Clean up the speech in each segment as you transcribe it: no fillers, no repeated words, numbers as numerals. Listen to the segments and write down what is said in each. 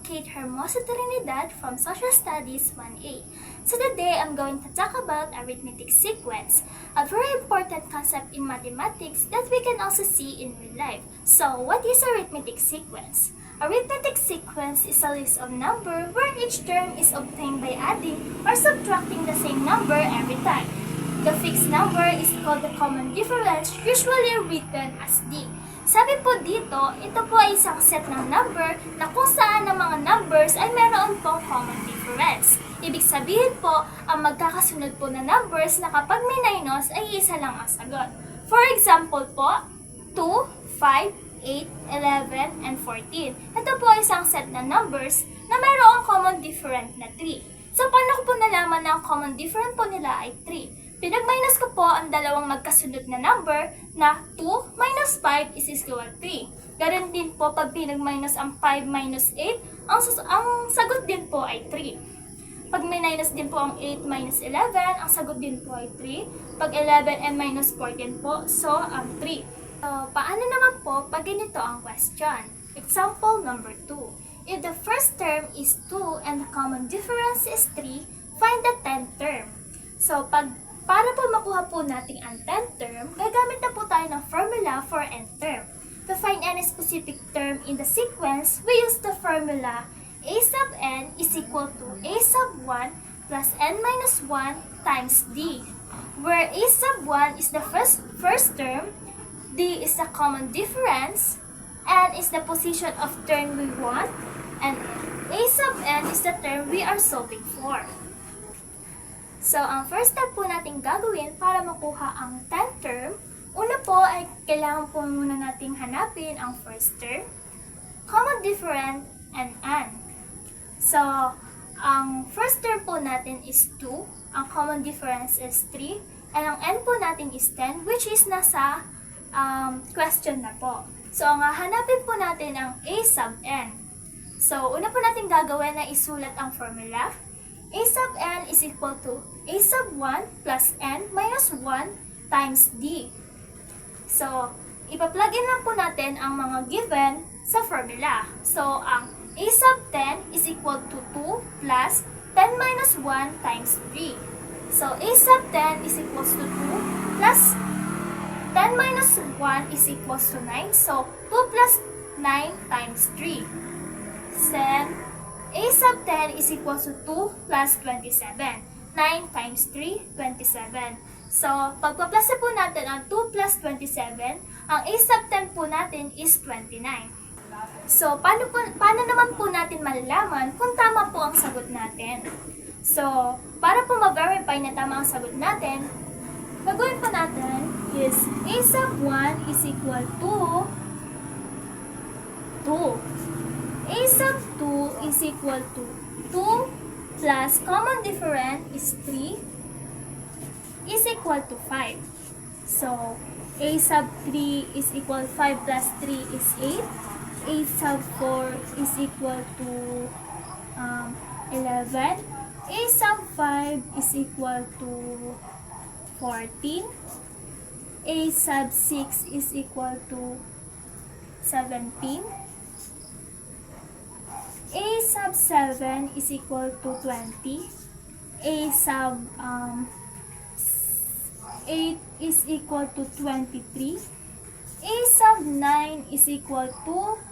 Kate Hermosa Trinidad from Social Studies 1A. So today I'm going to talk about arithmetic sequence, a very important concept in mathematics that we can also see in real life. So what is arithmetic sequence? Arithmetic sequence is a list of numbers where each term is obtained by adding or subtracting the same number every time. The fixed number is called the common difference, usually written as D. Sabi po dito, ito po ay isang set ng number na kung saan ang mga numbers ay meron pong common difference. Ibig sabihin po, ang magkakasunod po na numbers na kapag may minus ay isa lang ang sagot. For example po, 2, 5, 8, 11, and 14. Ito po ay isang set ng numbers na mayroong common difference na 3. So, paano ko po nalaman na ang common difference po nila ay 3? Pinag-minus ko po ang dalawang magkasunod na number na 2 minus 5 is equal to 3. Ganon din po pag pinag-minus ang 5 minus 8, ang sagot din po ay 3. Pag minus din po ang 8 minus 11, ang sagot din po ay 3. Pag 11 and minus 14 po, so ang 3. So, paano naman po pag ganito ang question? Example number 2. If the first term is 2 and the common difference is 3, find the 10th term. So, para po makuha po natin ang 10th term, gagamit na po tayo ng formula for nth term. To find any specific term in the sequence, we use the formula a sub n is equal to a sub 1 plus n minus 1 times d, where a sub 1 is the first term, d is the common difference, n is the position of term we want, and a sub n is the term we are solving for. So, ang first step po natin gagawin para makuha ang 10th term, una po ay kailangan po muna nating hanapin ang first term, common difference, and n. So, ang first term po natin is 2, ang common difference is 3, and ang n po natin is 10, which is nasa question na po. So, ang hanapin po natin ang a sub n. So, una po natin gagawin na isulat ang formula. A sub n is equal to a sub 1 plus n minus 1 times d. So, ipa-plug in lang po natin ang mga given sa formula. So, ang a sub 10 is equal to 2 plus 10 minus 1 times 3. So, a sub 10 is equals to 2 plus 10 minus 1 is equals to 9. So, 2 plus 9 times 3. Then, a sub 10 is equal to 2 plus 27. 9 times 3, 27. So, pagpa-plus po natin ang 2 plus 27, ang a sub 10 po natin is 29. So, paano naman po natin malalaman kung tama po ang sagot natin? So, para po ma-verify na tama ang sagot natin, gagawin po natin is a sub 1 is equal to 2. A sub 2 is equal to 2 plus common difference is 3 is equal to 5. So, a sub 3 is equal 5 plus 3 is 8. A sub 4 is equal to 11. A sub 5 is equal to 14. A sub 6 is equal to 17. A sub 7 is equal to 20. A sub 8 is equal to 23. A sub 9 is equal to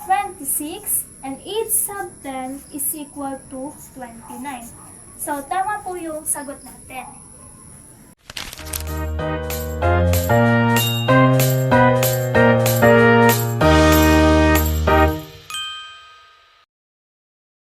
26. And 8 sub 10 is equal to 29. So, tama po yung sagot natin.